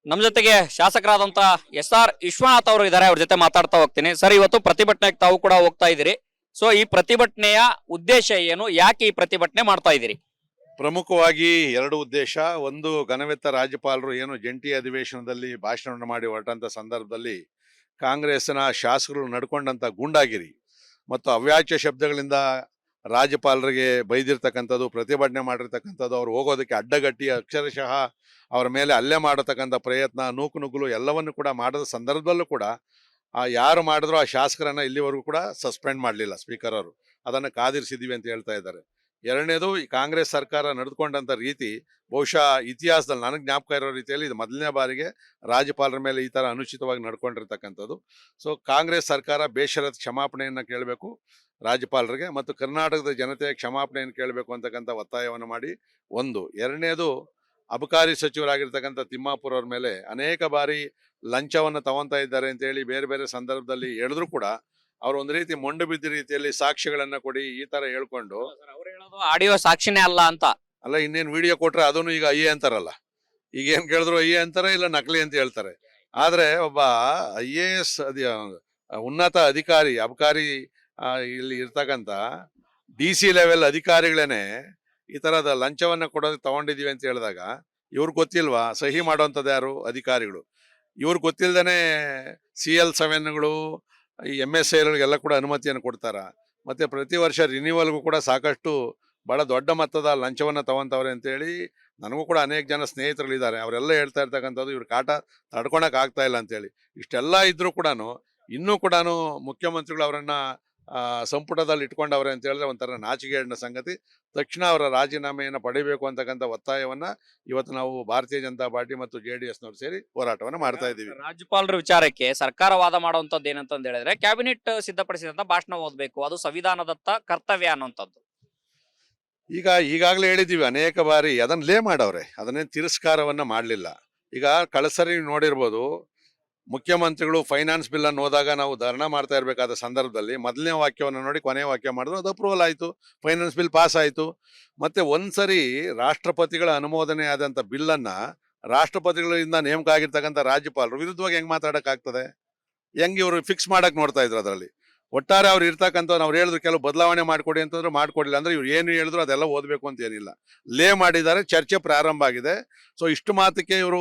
ನಮ್ಮ ಜೊತೆಗೆ ಶಾಸಕರಾದಂತ ಎಸ್.ಆರ್. ವಿಶ್ವನಾಥ್ ಅವರು ಇದ್ದಾರೆ. ಅವ್ರ ಜೊತೆ ಮಾತಾಡ್ತಾ ಹೋಗ್ತೀನಿ. ಸರ್, ಇವತ್ತು ಪ್ರತಿಭಟನೆಗೆ ತಾವು ಕೂಡ ಹೋಗ್ತಾ ಇದ್ದೀರಿ. ಸೊ ಈ ಪ್ರತಿಭಟನೆಯ ಉದ್ದೇಶ ಏನು, ಯಾಕೆ ಈ ಪ್ರತಿಭಟನೆ ಮಾಡ್ತಾ ಇದ್ದೀರಿ? ಪ್ರಮುಖವಾಗಿ ಎರಡು ಉದ್ದೇಶ. ಒಂದು, ಘನವೆತ್ತ ರಾಜ್ಯಪಾಲರು ಏನು ಜಂಟಿ ಅಧಿವೇಶನದಲ್ಲಿ ಭಾಷಣವನ್ನು ಮಾಡಿ ಹೊರಟಂತ ಸಂದರ್ಭದಲ್ಲಿ ಕಾಂಗ್ರೆಸ್ನ ಶಾಸಕರು ನಡ್ಕೊಂಡಂತ ಗೂಂಡಾಗಿರಿ ಮತ್ತು ಅವ್ಯಾಚ್ಯ ಶಬ್ದಗಳಿಂದ ರಾಜ್ಯಪಾಲರಿಗೆ ಬೈದಿರ್ತಕ್ಕಂಥದ್ದು, ಪ್ರತಿಭಟನೆ ಮಾಡಿರ್ತಕ್ಕಂಥದ್ದು, ಅವ್ರು ಹೋಗೋದಕ್ಕೆ ಅಡ್ಡಗಟ್ಟಿ ಅಕ್ಷರಶಃ ಅವರ ಮೇಲೆ ಹಲ್ಲೆ ಮಾಡತಕ್ಕಂಥ ಪ್ರಯತ್ನ, ನೂಕುನುಗ್ಗಲು ಎಲ್ಲವನ್ನು ಕೂಡ ಮಾಡದ ಸಂದರ್ಭದಲ್ಲೂ ಕೂಡ ಯಾರು ಮಾಡಿದ್ರು ಆ ಶಾಸಕರನ್ನ ಇಲ್ಲಿವರೆಗೂ ಕೂಡ ಸಸ್ಪೆಂಡ್ ಮಾಡಲಿಲ್ಲ ಸ್ಪೀಕರ್ ಅವರು. ಅದನ್ನು ಕಾದಿರಿಸಿದ್ದೀವಿ ಅಂತ ಹೇಳ್ತಾ ಇದ್ದಾರೆ. ಎರಡನೇದು, ಈ ಕಾಂಗ್ರೆಸ್ ಸರ್ಕಾರ ನಡೆದುಕೊಂಡಂಥ ರೀತಿ ಬಹುಶಃ ಇತಿಹಾಸದಲ್ಲಿ ನನಗೆ ಜ್ಞಾಪಕ ಇರೋ ರೀತಿಯಲ್ಲಿ ಇದು ಮೊದಲನೇ ಬಾರಿಗೆ ರಾಜ್ಯಪಾಲರ ಮೇಲೆ ಈ ಥರ ಅನುಚಿತವಾಗಿ ನಡ್ಕೊಂಡಿರ್ತಕ್ಕಂಥದ್ದು. ಸೊ ಕಾಂಗ್ರೆಸ್ ಸರ್ಕಾರ ಬೇಷರತ್ ಕ್ಷಮಾಪಣೆಯನ್ನು ಕೇಳಬೇಕು ರಾಜ್ಯಪಾಲರಿಗೆ, ಮತ್ತು ಕರ್ನಾಟಕದ ಜನತೆಯ ಕ್ಷಮಾಪಣೆಯನ್ನು ಕೇಳಬೇಕು ಅಂತಕ್ಕಂಥ ಒತ್ತಾಯವನ್ನು ಮಾಡಿ. ಒಂದು. ಎರಡನೇದು, ಅಬಕಾರಿ ಸಚಿವರಾಗಿರ್ತಕ್ಕಂಥ ತಿಮ್ಮಾಪುರ ಅವ್ರ ಮೇಲೆ ಅನೇಕ ಬಾರಿ ಲಂಚವನ್ನು ತಗೊಂತಾ ಇದ್ದಾರೆ ಅಂತೇಳಿ ಬೇರೆ ಬೇರೆ ಸಂದರ್ಭದಲ್ಲಿ ಹೇಳಿದ್ರು ಕೂಡ ಅವ್ರು ಒಂದು ರೀತಿ ಮೊಂಡು ಬಿದ್ದ ರೀತಿಯಲ್ಲಿ ಸಾಕ್ಷ್ಯಗಳನ್ನ ಕೊಡಿ ಈ ತರ ಹೇಳ್ಕೊಂಡು, ಅವ್ರು ಹೇಳೋದು ಆಡಿಯೋ ಸಾಕ್ಷಿನೇ ಅಲ್ಲ ಅಂತ. ಅಲ್ಲ ಇನ್ನೇನು ವಿಡಿಯೋ ಕೊಟ್ರೆ ಅದನ್ನು ಈಗ ಅಯ್ಯೆ ಅಂತಾರಲ್ಲ, ಈಗ ಏನ್ ಕೇಳಿದ್ರು ಅಯ್ಯೆ ಅಂತಾರೆ, ಇಲ್ಲ ನಕಲಿ ಅಂತ ಹೇಳ್ತಾರೆ. ಆದ್ರೆ ಒಬ್ಬ IAS ಉನ್ನತ ಅಧಿಕಾರಿ, ಅಬಕಾರಿ ಇಲ್ಲಿ ಇರ್ತಕ್ಕಂಥ DC ಲೆವೆಲ್ ಅಧಿಕಾರಿಗಳೇನೆ ಈ ತರದ ಲಂಚವನ್ನ ಕೊಡೋದಕ್ಕೆ ತಗೊಂಡಿದೀವಿ ಅಂತ ಹೇಳಿದಾಗ ಇವ್ರಿಗೆ ಗೊತ್ತಿಲ್ವಾ? ಸಹಿ ಮಾಡುವಂಥದ್ದು ಯಾರು? ಅಧಿಕಾರಿಗಳು. ಇವ್ರಿಗೆ ಗೊತ್ತಿಲ್ದೇನೆ CL7ಗಳು, ಈ MSIಗಳಿಗೆಲ್ಲ ಕೂಡ ಅನುಮತಿಯನ್ನು ಕೊಡ್ತಾರ. ಮತ್ತೆ ಪ್ರತಿ ವರ್ಷ ರಿನ್ಯೂವಲ್ಗೂ ಕೂಡ ಸಾಕಷ್ಟು ಬಹಳ ದೊಡ್ಡ ಮೊತ್ತದ ಲಂಚವನ್ನ ತಗೊಂತವ್ರೆ ಅಂತೇಳಿ ನನಗೂ ಕೂಡ ಅನೇಕ ಜನ ಸ್ನೇಹಿತರುಗಳಿದ್ದಾರೆ. ಅವರೆಲ್ಲ ಹೇಳ್ತಾ ಇರ್ತಕ್ಕಂಥದ್ದು ಇವ್ರ ಕಾಟ ತಡ್ಕೊಳಕ್ ಆಗ್ತಾ ಇಲ್ಲ ಅಂತೇಳಿ. ಇಷ್ಟೆಲ್ಲ ಇದ್ರೂ ಕೂಡ ಇನ್ನೂ ಕೂಡ ಮುಖ್ಯಮಂತ್ರಿಗಳು ಅವರನ್ನ ಸಂಪುಟದಲ್ಲಿ ಇಟ್ಕೊಂಡವ್ರೆ ಅಂತ ಹೇಳಿದ್ರೆ ಒಂಥರ ನಾಚಿಕೆಗೇಡಿನ ಸಂಗತಿ. ತಕ್ಷಣ ಅವರ ರಾಜೀನಾಮೆಯನ್ನು ಪಡಿಬೇಕು ಅಂತಕ್ಕಂಥ ಒತ್ತಾಯವನ್ನ ಇವತ್ತು ನಾವು ಭಾರತೀಯ ಜನತಾ ಪಾರ್ಟಿ ಮತ್ತು JDSನವರು ಸೇರಿ ಹೋರಾಟವನ್ನು ಮಾಡ್ತಾ ಇದ್ದೀವಿ. ರಾಜ್ಯಪಾಲರ ವಿಚಾರಕ್ಕೆ ಸರ್ಕಾರ ವಾದ ಮಾಡುವಂತದ್ದು ಏನಂತ ಹೇಳಿದ್ರೆ, ಕ್ಯಾಬಿನೆಟ್ ಸಿದ್ಧಪಡಿಸಿದಂತ ಭಾಷಣ ಓದಬೇಕು, ಅದು ಸಂವಿಧಾನದತ್ತ ಕರ್ತವ್ಯ ಅನ್ನುವಂಥದ್ದು. ಈಗಾಗಲೇ ಹೇಳಿದ್ದೀವಿ ಅನೇಕ ಬಾರಿ, ಅದನ್ನ ಲೇ ಮಾಡವ್ರೆ, ಅದನ್ನೇನು ತಿರಸ್ಕಾರವನ್ನ ಮಾಡಲಿಲ್ಲ. ಈಗ ಕಳಸರಿ ನೋಡಿರ್ಬೋದು, ಮುಖ್ಯಮಂತ್ರಿಗಳು ಫೈನಾನ್ಸ್ ಬಿಲ್ ಅನ್ನು ಹೋದಾಗ ನಾವು ಧರ್ಣಾ ಮಾಡ್ತಾ ಇರಬೇಕಾದ ಸಂದರ್ಭದಲ್ಲಿ ಮೊದಲನೇ ವಾಕ್ಯವನ್ನು ನೋಡಿ ಕೊನೆಯ ವಾಕ್ಯ ಮಾಡಿದ್ರು, ಅದು ಅಪ್ರೂವಲ್ ಆಯಿತು, ಫೈನಾನ್ಸ್ ಬಿಲ್ ಪಾಸ್ ಆಯಿತು. ಮತ್ತೆ ಒಂದ್ಸರಿ ರಾಷ್ಟ್ರಪತಿಗಳ ಅನುಮೋದನೆ ಆದಂಥ ಬಿಲ್ಲನ್ನು ರಾಷ್ಟ್ರಪತಿಗಳಿಂದ ನೇಮಕ ಆಗಿರ್ತಕ್ಕಂಥ ರಾಜ್ಯಪಾಲರು ವಿರುದ್ಧವಾಗಿ ಹೆಂಗೆ ಮಾತಾಡೋಕ್ಕಾಗ್ತದೆ? ಹೆಂಗೆ ಇವರು ಫಿಕ್ಸ್ ಮಾಡಕ್ಕೆ ನೋಡ್ತಾ ಇದ್ರು. ಅದರಲ್ಲಿ ಒಟ್ಟಾರೆ ಅವ್ರು ಇರ್ತಕ್ಕಂಥ ಅವ್ರು ಹೇಳಿದ್ರು ಕೆಲವು ಬದಲಾವಣೆ ಮಾಡಿಕೊಡಿ ಅಂತಂದ್ರೆ ಮಾಡಿಕೊಡಿಲ್ಲ. ಅಂದ್ರೆ ಇವ್ರು ಏನು ಹೇಳಿದ್ರು ಅದೆಲ್ಲ ಓದಬೇಕು ಅಂತ ಏನಿಲ್ಲ, ಲೇ ಮಾಡಿದ್ದಾರೆ, ಚರ್ಚೆ ಪ್ರಾರಂಭ ಆಗಿದೆ. ಸೊ ಇಷ್ಟು ಮಾತಕ್ಕೆ ಇವರು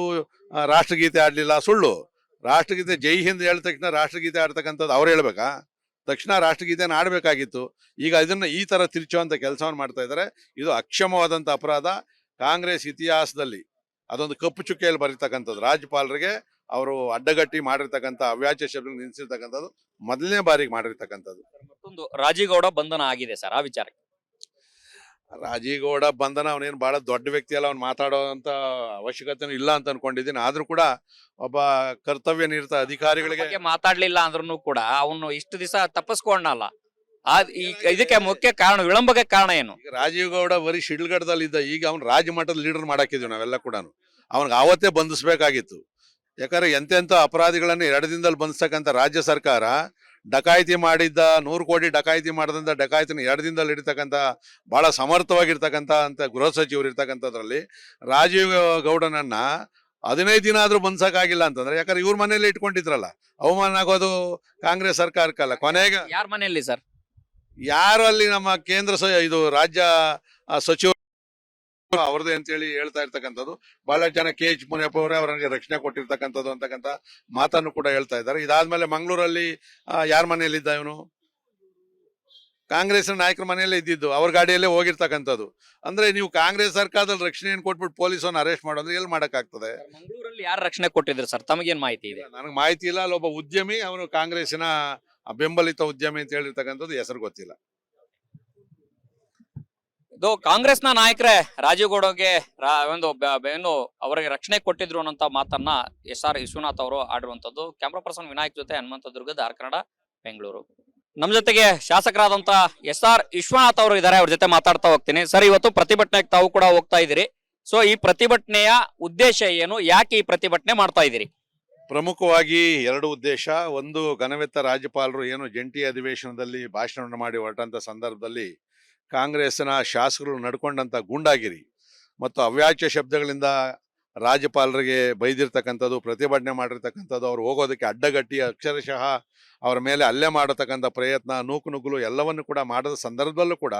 ರಾಷ್ಟ್ರಗೀತೆ ಆಡಲಿಲ್ಲ, ಸುಳ್ಳು. ರಾಷ್ಟ್ರಗೀತೆ ಜೈ ಹಿಂದ್ ಹೇಳಿದ ತಕ್ಷಣ ರಾಷ್ಟ್ರಗೀತೆ ಆಡ್ತಕ್ಕಂಥದ್ದು ಅವ್ರು ಹೇಳ್ಬೇಕಾ? ತಕ್ಷಣ ರಾಷ್ಟ್ರಗೀತೆನ ಆಡ್ಬೇಕಾಗಿತ್ತು. ಈಗ ಇದನ್ನ ಈ ತರ ತಿರ್ಚುವಂತ ಕೆಲಸವನ್ನು ಮಾಡ್ತಾ ಇದ್ದಾರೆ. ಇದು ಅಕ್ಷಮವಾದಂತ ಅಪರಾಧ. ಕಾಂಗ್ರೆಸ್ ಇತಿಹಾಸದಲ್ಲಿ ಅದೊಂದು ಕಪ್ಪು ಚುಕ್ಕೆಯಲ್ಲಿ ಬರೀತಕ್ಕಂಥದ್ದು. ರಾಜ್ಯಪಾಲರಿಗೆ ಅವರು ಅಡ್ಡಗಟ್ಟಿ ಮಾಡಿರ್ತಕ್ಕಂಥ ಅವ್ಯಾಚ್ಯ ಶಬ್ದ ನಿಲ್ಲಿಸಿರ್ತಕ್ಕಂಥದ್ದು ಮೊದಲನೇ ಬಾರಿಗೆ ಮಾಡಿರ್ತಕ್ಕಂಥದ್ದು. ಮತ್ತೊಂದು, ರಾಜೀಗೌಡ ಬಂಧನ ಆಗಿದೆ ಸರ್, ಆ ವಿಚಾರಕ್ಕೆ. ರಾಜೀಗೌಡ ಬಂಧನ, ಅವನೇನು ಬಹಳ ದೊಡ್ಡ ವ್ಯಕ್ತಿ ಅಲ್ಲ, ಅವ್ನು ಮಾತಾಡೋಂಥ ಅವಶ್ಯಕತೆನೂ ಇಲ್ಲ ಅಂತ ಅನ್ಕೊಂಡಿದ್ದೀನಿ. ಆದ್ರೂ ಕೂಡ ಒಬ್ಬ ಕರ್ತವ್ಯ ನಿರತ ಅಧಿಕಾರಿಗಳಿಗೆ ಮಾತಾಡ್ಲಿಲ್ಲ ಅಂದ್ರೂ ಕೂಡ ಅವನು ಇಷ್ಟು ದಿವಸ ತಪ್ಪಿಸ್ಕೊಂಡಲ್ಲ. ಇದಕ್ಕೆ ಮುಖ್ಯ ಕಾರಣ, ವಿಳಂಬಕ್ಕೆ ಕಾರಣ ಏನು? ಈಗ ರಾಜೀವ್ ಗೌಡ ಬರೀ ಶಿಡ್ಲಘಟ್ಟದಲ್ಲಿ ಇದ್ದ, ಈಗ ಅವ್ನು ರಾಜ್ಯ ಮಟ್ಟದ ಲೀಡರ್ ಮಾಡಾಕಿದ್ವಿ ನಾವೆಲ್ಲ ಕೂಡ. ಅವನಿಗೆ ಆವತ್ತೇ ಬಂಧಿಸ್ಬೇಕಾಗಿತ್ತು. ಯಾಕಂದ್ರೆ ಎಂತೆಂಥ ಅಪರಾಧಿಗಳನ್ನು 2 ದಿನದಲ್ಲಿ ಬಂಧಿಸ್ತಕ್ಕಂಥ ರಾಜ್ಯ ಸರ್ಕಾರ ಡಕಾಯಿತಿ ಮಾಡಿದ್ದ 100 ಕೋಟಿ ಡಕಾಯಿತಿ ಮಾಡಿದಂಥ ಡಕಾಯಿತಿನ 2 ದಿನದಲ್ಲಿ ಹಿಡಿತಕ್ಕಂಥ ಬಹಳ ಸಮರ್ಥವಾಗಿರ್ತಕ್ಕಂಥ ಅಂತ ಗೃಹ ಸಚಿವರು ಇರ್ತಕ್ಕಂಥದ್ರಲ್ಲಿ ರಾಜೀವ್ ಗೌಡನನ್ನ 15 ದಿನ ಆದ್ರೂ ಬಂಧಿಸಕ್ಕಾಗಿಲ್ಲ ಅಂತಂದ್ರೆ, ಯಾಕಂದ್ರೆ ಇವ್ರ ಮನೆಯಲ್ಲೇ ಇಟ್ಕೊಂಡಿದ್ರಲ್ಲ, ಅವಮಾನ ಆಗೋದು ಕಾಂಗ್ರೆಸ್ ಸರ್ಕಾರಕ್ಕಲ್ಲ. ಕೊನೆಗೆ ಯಾರ ಮನೆಯಲ್ಲಿ ಸರ್? ಯಾರು ಅಲ್ಲಿ ನಮ್ಮ ಕೇಂದ್ರ ಇದು ರಾಜ್ಯ ಸಚಿವರು ಅವ್ರದೇ ಅಂತೇಳಿ ಹೇಳ್ತಾ ಇರ್ತಕ್ಕಂಥದ್ದು. ಬಹಳ ಜನ KH ಮುನಿಯಪ್ಪ ಅವರೇ ಅವರಿಗೆ ರಕ್ಷಣೆ ಕೊಟ್ಟಿರ್ತಕ್ಕಂಥದ್ದು ಅಂತಕ್ಕಂಥ ಮಾತನ್ನು ಕೂಡ ಹೇಳ್ತಾ ಇದ್ದಾರೆ. ಇದಾದ್ಮೇಲೆ ಮಂಗಳೂರಲ್ಲಿ ಯಾರ ಮನೆಯಲ್ಲಿದ್ದ ಇವನು? ಕಾಂಗ್ರೆಸ್ ನಾಯಕರ ಮನೆಯಲ್ಲೇ ಇದ್ದಿದ್ದು, ಅವ್ರ ಗಾಡಿಯಲ್ಲೇ ಹೋಗಿರ್ತಕ್ಕಂಥದ್ದು. ಅಂದ್ರೆ ನೀವು ಕಾಂಗ್ರೆಸ್ ಸರ್ಕಾರದಲ್ಲಿ ರಕ್ಷಣೆಯನ್ನು ಕೊಟ್ಬಿಟ್ಟು ಪೊಲೀಸನ್ನು ಅರೆಸ್ಟ್ ಮಾಡೋದ್ರೆ ಎಲ್ಲಿ ಮಾಡಕ್ಕಾಗ್ತದೆ? ಮಂಗಳೂರಲ್ಲಿ ಯಾರು ರಕ್ಷಣೆ ಕೊಟ್ಟಿದ್ರು ಸರ್, ತಮಗೇನ್ ಮಾಹಿತಿ ಇದೆ? ನನಗೆ ಮಾಹಿತಿ ಇಲ್ಲ. ಅಲ್ಲೊಬ್ಬ ಉದ್ಯಮಿ, ಅವನು ಕಾಂಗ್ರೆಸ್ಸಿನ ಬೆಂಬಲಿತ ಉದ್ಯಮಿ ಅಂತ ಹೇಳಿರ್ತಕ್ಕಂಥದ್ದು, ಹೆಸರು ಗೊತ್ತಿಲ್ಲ. ಇದು ಕಾಂಗ್ರೆಸ್ನ ನಾಯಕರೇ ರಾಜೀವ್ ಗೌಡಗೆ ಏನು ಅವರಿಗೆ ರಕ್ಷಣೆ ಕೊಟ್ಟಿದ್ರು ಅನ್ನೋ ಮಾತನ್ನ ಎಸ್.ಆರ್. ವಿಶ್ವನಾಥ್ ಅವರು ಆಡಿರುವಂತದ್ದು. ಕ್ಯಾಮ್ರಾ ಪರ್ಸನ್ ವಿನಾಯಕ್ ಜೊತೆ ಹನುಮಂತ ದುರ್ಗದ ಆರ್ ಕನ್ನಡ, ಬೆಂಗಳೂರು. ನಮ್ಮ ಜೊತೆಗೆ ಶಾಸಕರಾದಂತ ಎಸ್.ಆರ್. ವಿಶ್ವನಾಥ್ ಅವರು ಇದ್ದಾರೆ. ಅವ್ರ ಜೊತೆ ಮಾತಾಡ್ತಾ ಹೋಗ್ತೀನಿ. ಸರ್, ಇವತ್ತು ಪ್ರತಿಭಟನೆಗೆ ತಾವು ಕೂಡ ಹೋಗ್ತಾ ಇದ್ದೀರಿ. ಸೊ ಈ ಪ್ರತಿಭಟನೆಯ ಉದ್ದೇಶ ಏನು, ಯಾಕೆ ಈ ಪ್ರತಿಭಟನೆ ಮಾಡ್ತಾ ಇದ್ದೀರಿ? ಪ್ರಮುಖವಾಗಿ ಎರಡು ಉದ್ದೇಶ. ಒಂದು, ಘನವೆತ್ತ ರಾಜ್ಯಪಾಲರು ಏನು ಜಂಟಿ ಅಧಿವೇಶನದಲ್ಲಿ ಭಾಷಣವನ್ನು ಮಾಡಿ ಹೊರಟಂತ ಸಂದರ್ಭದಲ್ಲಿ ಕಾಂಗ್ರೆಸ್ನ ಶಾಸಕರು ನಡ್ಕೊಂಡಂತ ಗೂಂಡಾಗಿರಿ ಮತ್ತು ಅವ್ಯಾಚ್ಯ ಶಬ್ದಗಳಿಂದ ರಾಜ್ಯಪಾಲರಿಗೆ ಬೈದಿರ್ತಕ್ಕಂಥದ್ದು, ಪ್ರತಿಭಟನೆ ಮಾಡಿರ್ತಕ್ಕಂಥದ್ದು, ಅವ್ರು ಹೋಗೋದಕ್ಕೆ ಅಡ್ಡಗಟ್ಟಿ ಅಕ್ಷರಶಃ ಅವರ ಮೇಲೆ ಹಲ್ಲೆ ಮಾಡತಕ್ಕಂಥ ಪ್ರಯತ್ನ, ನೂಕುನುಗ್ಗಲು ಎಲ್ಲವನ್ನು ಕೂಡ ಮಾಡಿದ ಸಂದರ್ಭದಲ್ಲೂ ಕೂಡ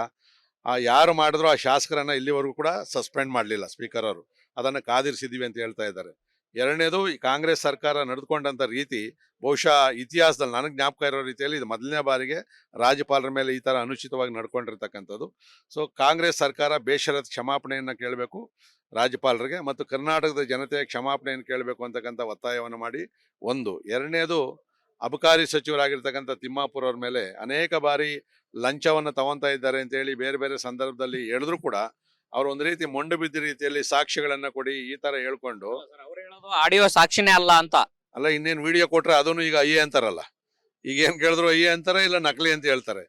ಯಾರು ಮಾಡಿದ್ರು ಆ ಶಾಸಕರನ್ನ ಇಲ್ಲಿವರೆಗೂ ಕೂಡ ಸಸ್ಪೆಂಡ್ ಮಾಡಲಿಲ್ಲ ಸ್ಪೀಕರ್ ಅವರು. ಅದನ್ನು ಕಾದಿರಿಸಿದ್ದೀವಿ ಅಂತ ಹೇಳ್ತಾ ಇದ್ದಾರೆ. ಎರಡನೇದು, ಈ ಕಾಂಗ್ರೆಸ್ ಸರ್ಕಾರ ನಡೆದುಕೊಂಡಂಥ ರೀತಿ ಬಹುಶಃ ಇತಿಹಾಸದಲ್ಲಿ ನನಗೆ ಜ್ಞಾಪಕ ಇರೋ ರೀತಿಯಲ್ಲಿ ಇದು ಮೊದಲನೇ ಬಾರಿಗೆ ರಾಜ್ಯಪಾಲರ ಮೇಲೆ ಈ ಥರ ಅನುಚಿತವಾಗಿ ನಡ್ಕೊಂಡಿರ್ತಕ್ಕಂಥದ್ದು. ಸೊ ಕಾಂಗ್ರೆಸ್ ಸರ್ಕಾರ ಬೇಷರತ್ ಕ್ಷಮಾಪಣೆಯನ್ನು ಕೇಳಬೇಕು ರಾಜ್ಯಪಾಲರಿಗೆ, ಮತ್ತು ಕರ್ನಾಟಕದ ಜನತೆಯ ಕ್ಷಮಾಪಣೆಯನ್ನು ಕೇಳಬೇಕು ಅಂತಕ್ಕಂಥ ಒತ್ತಾಯವನ್ನು ಮಾಡಿ. ಒಂದು. ಎರಡನೇದು, ಅಬಕಾರಿ ಸಚಿವರಾಗಿರ್ತಕ್ಕಂಥ ತಿಮ್ಮಾಪುರ ಅವ್ರ ಮೇಲೆ ಅನೇಕ ಬಾರಿ ಲಂಚವನ್ನು ತಗೊಂತಾ ಇದ್ದಾರೆ ಅಂತೇಳಿ ಬೇರೆ ಬೇರೆ ಸಂದರ್ಭದಲ್ಲಿ ಹೇಳಿದ್ರು ಕೂಡ ಅವ್ರು ಒಂದು ರೀತಿ ಮೊಂಡು ಬಿದ್ದ ರೀತಿಯಲ್ಲಿ ಸಾಕ್ಷ್ಯಗಳನ್ನ ಕೊಡಿ ಈ ತರ ಹೇಳ್ಕೊಂಡು, ಅವ್ರು ಹೇಳೋದು ಆಡಿಯೋ ಸಾಕ್ಷಿನೇ ಅಲ್ಲ ಅಂತ. ಅಲ್ಲ ಇನ್ನೇನು ವಿಡಿಯೋ ಕೊಟ್ರೆ ಅದನ್ನು ಈಗ ಅಯ್ಯೆ ಅಂತಾರಲ್ಲ, ಈಗ ಏನ್ ಕೇಳಿದ್ರು ಅಯ್ಯೆ ಅಂತಾರೆ, ಇಲ್ಲ ನಕಲಿ ಅಂತ ಹೇಳ್ತಾರೆ.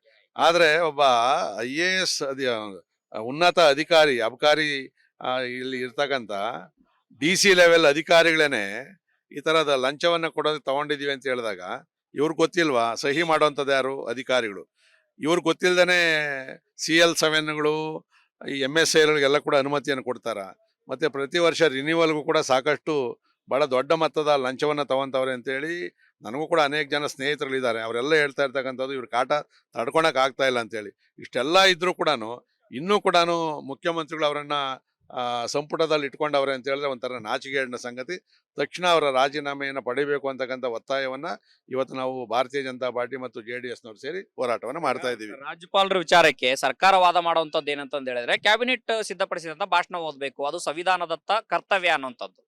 ಆದ್ರೆ ಒಬ್ಬ IAS ಉನ್ನತ ಅಧಿಕಾರಿ, ಅಬಕಾರಿ ಇಲ್ಲಿ ಇರ್ತಕ್ಕಂಥ DC ಲೆವೆಲ್ ಅಧಿಕಾರಿಗಳೇನೆ ಈ ತರದ ಲಂಚವನ್ನ ಕೊಡೋದಕ್ಕೆ ತಗೊಂಡಿದೀವಿ ಅಂತ ಹೇಳಿದಾಗ ಇವ್ರು ಗೊತ್ತಿಲ್ವಾ? ಸಹಿ ಮಾಡುವಂಥದ್ದು ಯಾರು? ಅಧಿಕಾರಿಗಳು. ಇವ್ರು ಗೊತ್ತಿಲ್ದೇನೆ CL7ಗಳು, ಈ MSIಗಳಿಗೆಲ್ಲ ಕೂಡ ಅನುಮತಿಯನ್ನು ಕೊಡ್ತಾರ. ಮತ್ತೆ ಪ್ರತಿ ವರ್ಷ ರಿನ್ಯೂವಲ್ಗೂ ಕೂಡ ಸಾಕಷ್ಟು ಬಹಳ ದೊಡ್ಡ ಮೊತ್ತದ ಲಂಚವನ್ನ ತಗೊಂತವ್ರೆ ಅಂತೇಳಿ ನನಗೂ ಕೂಡ ಅನೇಕ ಜನ ಸ್ನೇಹಿತರುಗಳಿದ್ದಾರೆ. ಅವರೆಲ್ಲ ಹೇಳ್ತಾ ಇರ್ತಕ್ಕಂಥದ್ದು ಇವ್ರ ಕಾಟ ತಡ್ಕೊಳಕ್ ಆಗ್ತಾ ಇಲ್ಲ ಅಂತೇಳಿ. ಇಷ್ಟೆಲ್ಲ ಇದ್ರೂ ಕೂಡ ಇನ್ನೂ ಕೂಡ ಮುಖ್ಯಮಂತ್ರಿಗಳು ಅವರನ್ನ ಸಂಪುಟದಲ್ಲಿ ಇಟ್ಕೊಂಡವ್ರೆ ಅಂತ ಹೇಳಿದ್ರೆ ಒಂಥರ ನಾಚಿಕೆಗೇಡಿನ ಸಂಗತಿ. ತಕ್ಷಣ ಅವರ ರಾಜೀನಾಮೆಯನ್ನು ಪಡಿಬೇಕು ಅಂತಕ್ಕಂಥ ಒತ್ತಾಯವನ್ನ ಇವತ್ತು ನಾವು ಭಾರತೀಯ ಜನತಾ ಪಾರ್ಟಿ ಮತ್ತು JDSನವರು ಸೇರಿ ಹೋರಾಟವನ್ನು ಮಾಡ್ತಾ ಇದ್ದೀವಿ. ರಾಜ್ಯಪಾಲರ ವಿಚಾರಕ್ಕೆ ಸರ್ಕಾರ ವಾದ ಮಾಡುವಂತದ್ದು ಏನಂತ ಹೇಳಿದ್ರೆ, ಕ್ಯಾಬಿನೆಟ್ ಸಿದ್ಧಪಡಿಸಿದಂತ ಭಾಷಣ ಓದಬೇಕು, ಅದು ಸಂವಿಧಾನದತ್ತ ಕರ್ತವ್ಯ ಅನ್ನುವಂಥದ್ದು.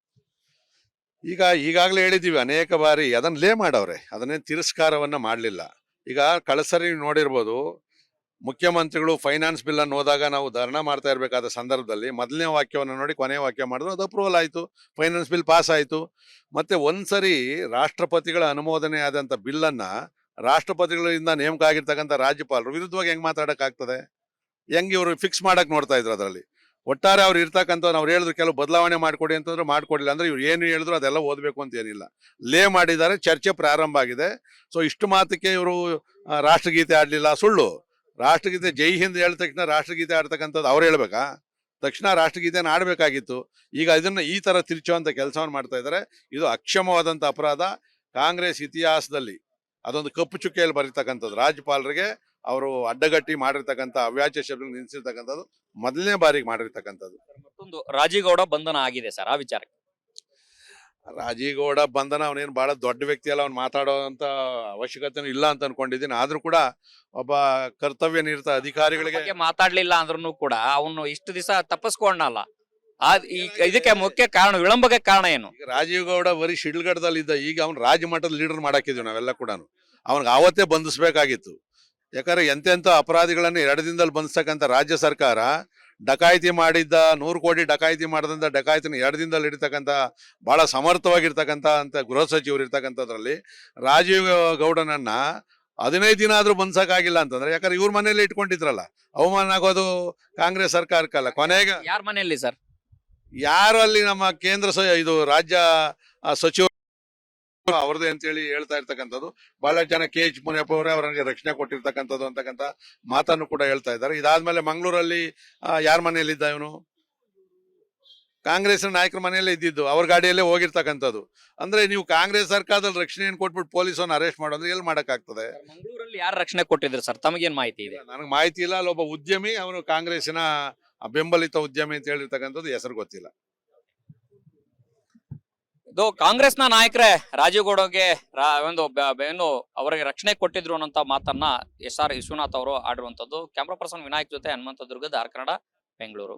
ಈಗಾಗಲೇ ಹೇಳಿದ್ದೀವಿ ಅನೇಕ ಬಾರಿ, ಅದನ್ನ ಲೇ ಮಾಡವ್ರೆ, ಅದನ್ನೇನು ತಿರಸ್ಕಾರವನ್ನ ಮಾಡಲಿಲ್ಲ. ಈಗ ಕಳಸರಿ ನೋಡಿರ್ಬೋದು, ಮುಖ್ಯಮಂತ್ರಿಗಳು ಫೈನಾನ್ಸ್ ಬಿಲ್ ಅನ್ನು ಹೋದಾಗ ನಾವು ಧರ್ಣಾ ಮಾಡ್ತಾ ಇರಬೇಕಾದ ಸಂದರ್ಭದಲ್ಲಿ ಮೊದಲನೇ ವಾಕ್ಯವನ್ನು ನೋಡಿ ಕೊನೆಯ ವಾಕ್ಯ ಮಾಡಿದ್ರು, ಅದು ಅಪ್ರೂವಲ್ ಆಯಿತು, ಫೈನಾನ್ಸ್ ಬಿಲ್ ಪಾಸ್ ಆಯಿತು. ಮತ್ತೆ ಒಂದ್ಸರಿ ರಾಷ್ಟ್ರಪತಿಗಳ ಅನುಮೋದನೆ ಆದಂಥ ಬಿಲ್ಲನ್ನು ರಾಷ್ಟ್ರಪತಿಗಳಿಂದ ನೇಮಕ ಆಗಿರ್ತಕ್ಕಂಥ ರಾಜ್ಯಪಾಲರು ವಿರುದ್ಧವಾಗಿ ಹೆಂಗೆ ಮಾತಾಡೋಕ್ಕಾಗ್ತದೆ? ಹೆಂಗೆ ಇವರು ಫಿಕ್ಸ್ ಮಾಡಕ್ಕೆ ನೋಡ್ತಾ ಇದ್ರು. ಅದರಲ್ಲಿ ಒಟ್ಟಾರೆ ಅವ್ರು ಇರ್ತಕ್ಕಂಥ ಅವ್ರು ಹೇಳಿದ್ರು ಕೆಲವು ಬದಲಾವಣೆ ಮಾಡಿಕೊಡಿ ಅಂತಂದ್ರು ಮಾಡಿಕೊಡಿಲ್ಲ. ಅಂದ್ರೆ ಇವ್ರು ಏನು ಹೇಳಿದ್ರು ಅದೆಲ್ಲ ಓದಬೇಕು ಅಂತ ಏನಿಲ್ಲ, ಲೇ ಮಾಡಿದ್ದಾರೆ, ಚರ್ಚೆ ಪ್ರಾರಂಭ ಆಗಿದೆ. ಸೊ ಇಷ್ಟು ಮಾತಕ್ಕೆ ಇವರು ರಾಷ್ಟ್ರಗೀತೆ ಆಡಲಿಲ್ಲ, ಸುಳ್ಳು. ರಾಷ್ಟ್ರಗೀತೆ ಜೈ ಹಿಂದ್ ಹೇಳಿದ ತಕ್ಷಣ ರಾಷ್ಟ್ರಗೀತೆ ಆಡ್ತಕ್ಕಂಥದ್ದು ಅವ್ರು ಹೇಳ್ಬೇಕಾ? ತಕ್ಷಣ ರಾಷ್ಟ್ರಗೀತೆನ ಆಡಬೇಕಾಗಿತ್ತು. ಈಗ ಇದನ್ನ ಈ ತರ ತಿರ್ಚುವಂತ ಕೆಲಸವನ್ನು ಮಾಡ್ತಾ ಇದ್ದಾರೆ. ಇದು ಅಕ್ಷಮವಾದಂಥ ಅಪರಾಧ. ಕಾಂಗ್ರೆಸ್ ಇತಿಹಾಸದಲ್ಲಿ ಅದೊಂದು ಕಪ್ಪು ಚುಕ್ಕೆಯಲ್ಲಿ ಬರೀತಕ್ಕಂಥದ್ದು. ರಾಜ್ಯಪಾಲರಿಗೆ ಅವರು ಅಡ್ಡಗಟ್ಟಿ ಮಾಡಿರ್ತಕ್ಕಂಥ ಅವ್ಯಾಚ್ಯ ಶಬ್ದ ನಿಲ್ಲಿಸಿರ್ತಕ್ಕಂಥದ್ದು ಮೊದಲನೇ ಬಾರಿಗೆ ಮಾಡಿರ್ತಕ್ಕಂಥದ್ದು. ಮತ್ತೊಂದು, ರಾಜೀಗೌಡ ಬಂಧನ ಆಗಿದೆ ಸರ್, ಆ ವಿಚಾರಕ್ಕೆ. ರಾಜೀಗೌಡ ಬಂಧನ, ಅವನೇನು ಬಹಳ ದೊಡ್ಡ ವ್ಯಕ್ತಿ ಅಲ್ಲ, ಅವ್ನು ಮಾತಾಡೋಂಥ ಅವಶ್ಯಕತೆನೂ ಇಲ್ಲ ಅಂತ ಅನ್ಕೊಂಡಿದ್ದೀನಿ. ಆದ್ರೂ ಕೂಡ ಒಬ್ಬ ಕರ್ತವ್ಯ ನಿರತ ಅಧಿಕಾರಿಗಳಿಗೆ ಮಾತಾಡ್ಲಿಲ್ಲ ಅಂದ್ರೂ ಕೂಡ ಅವನು ಇಷ್ಟು ದಿವಸ ತಪ್ಪಿಸ್ಕೊಂಡಲ್ಲ. ಇದಕ್ಕೆ ಮುಖ್ಯ ಕಾರಣ, ವಿಳಂಬಕ್ಕೆ ಕಾರಣ ಏನು? ಈಗ ರಾಜೀವ್ ಗೌಡ ಬರೀ ಶಿಡ್ಲಘಟ್ಟದಲ್ಲಿ ಇದ್ದ, ಈಗ ಅವ್ನು ರಾಜ್ಯ ಮಟ್ಟದ ಲೀಡರ್ ಮಾಡಾಕಿದ್ವಿ ನಾವೆಲ್ಲ ಕೂಡ. ಅವನಿಗೆ ಆವತ್ತೇ ಬಂಧಿಸ್ಬೇಕಾಗಿತ್ತು. ಯಾಕಂದ್ರೆ ಎಂತೆಂಥ ಅಪರಾಧಿಗಳನ್ನು 2 ದಿನದಲ್ಲಿ ಬಂಧಿಸ್ತಕ್ಕಂಥ ರಾಜ್ಯ ಸರ್ಕಾರ ಡಕಾಯಿತಿ ಮಾಡಿದ್ದ 100 ಕೋಟಿ ಡಕಾಯಿತಿ ಮಾಡಿದಂಥ ಡಕಾಯಿತಿನ 2 ದಿನದಲ್ಲಿ ಹಿಡಿತಕ್ಕಂಥ ಬಹಳ ಸಮರ್ಥವಾಗಿರ್ತಕ್ಕಂಥ ಗೃಹ ಸಚಿವರು ಇರ್ತಕ್ಕಂಥದ್ರಲ್ಲಿ ರಾಜೀವ್ ಗೌಡನನ್ನ 15 ದಿನ ಆದ್ರೂ ಬಂಧಿಸಕ್ಕಾಗಿಲ್ಲ ಅಂತಂದ್ರೆ, ಯಾಕಂದ್ರೆ ಇವ್ರ ಮನೆಯಲ್ಲೇ ಇಟ್ಕೊಂಡಿದ್ರಲ್ಲ, ಅವಮಾನ ಆಗೋದು ಕಾಂಗ್ರೆಸ್ ಸರ್ಕಾರಕ್ಕಲ್ಲ. ಕೊನೆಗೆ ಯಾರ ಮನೆಯಲ್ಲಿ ಸರ್? ಯಾರು ಅಲ್ಲಿ ನಮ್ಮ ಕೇಂದ್ರ ಇದು ರಾಜ್ಯ ಸಚಿವರು ಅವ್ರದೇ ಅಂತೇಳಿ ಹೇಳ್ತಾ ಇರ್ತಕ್ಕಂಥದ್ದು. ಬಹಳ ಜನ KH ಮುನಿಯಪ್ಪ ಅವರೇ ಅವರಿಗೆ ರಕ್ಷಣೆ ಕೊಟ್ಟಿರ್ತಕ್ಕಂಥದ್ದು ಅಂತಕ್ಕಂಥ ಮಾತನ್ನು ಕೂಡ ಹೇಳ್ತಾ ಇದ್ದಾರೆ. ಇದಾದ್ಮೇಲೆ ಮಂಗಳೂರಲ್ಲಿ ಯಾರ ಮನೆಯಲ್ಲಿದ್ದ ಇವನು? ಕಾಂಗ್ರೆಸ್ ನಾಯಕರ ಮನೆಯಲ್ಲೇ ಇದ್ದಿದ್ದು, ಅವ್ರ ಗಾಡಿಯಲ್ಲೇ ಹೋಗಿರ್ತಕ್ಕಂಥದ್ದು. ಅಂದ್ರೆ ನೀವು ಕಾಂಗ್ರೆಸ್ ಸರ್ಕಾರದಲ್ಲಿ ರಕ್ಷಣೆಯನ್ನು ಕೊಟ್ಬಿಟ್ಟು ಪೊಲೀಸನ್ನು ಅರೆಸ್ಟ್ ಮಾಡೋದ್ರೆ ಎಲ್ಲಿ ಮಾಡಕ್ಕಾಗ್ತದೆ? ಮಂಗಳೂರಲ್ಲಿ ಯಾರು ರಕ್ಷಣೆ ಕೊಟ್ಟಿದ್ರು ಸರ್, ತಮಗೇನ್ ಮಾಹಿತಿ ಇದೆ? ನನಗೆ ಮಾಹಿತಿ ಇಲ್ಲ. ಅಲ್ಲೊಬ್ಬ ಉದ್ಯಮಿ, ಅವನು ಕಾಂಗ್ರೆಸ್ಸಿನ ಬೆಂಬಲಿತ ಉದ್ಯಮಿ ಅಂತ ಹೇಳಿರ್ತಕ್ಕಂಥದ್ದು, ಹೆಸರು ಗೊತ್ತಿಲ್ಲ. ಇದು ಕಾಂಗ್ರೆಸ್ನ ನಾಯಕರೇ ರಾಜೀವ್ ಗೌಡಗೆ ಏನು ಅವರಿಗೆ ರಕ್ಷಣೆ ಕೊಟ್ಟಿದ್ರು ಅನ್ನೋಂತ ಮಾತನ್ನ SR ವಿಶ್ವನಾಥ್ ಅವರು ಆಡಿರುವಂತದ್ದು. ಕ್ಯಾಮ್ರಾ ಪರ್ಸನ್ ವಿನಾಯಕ್ ಜೊತೆ ಹನುಮಂತ ದುರ್ಗದ ಆರ್ ಕನ್ನಡ, ಬೆಂಗಳೂರು.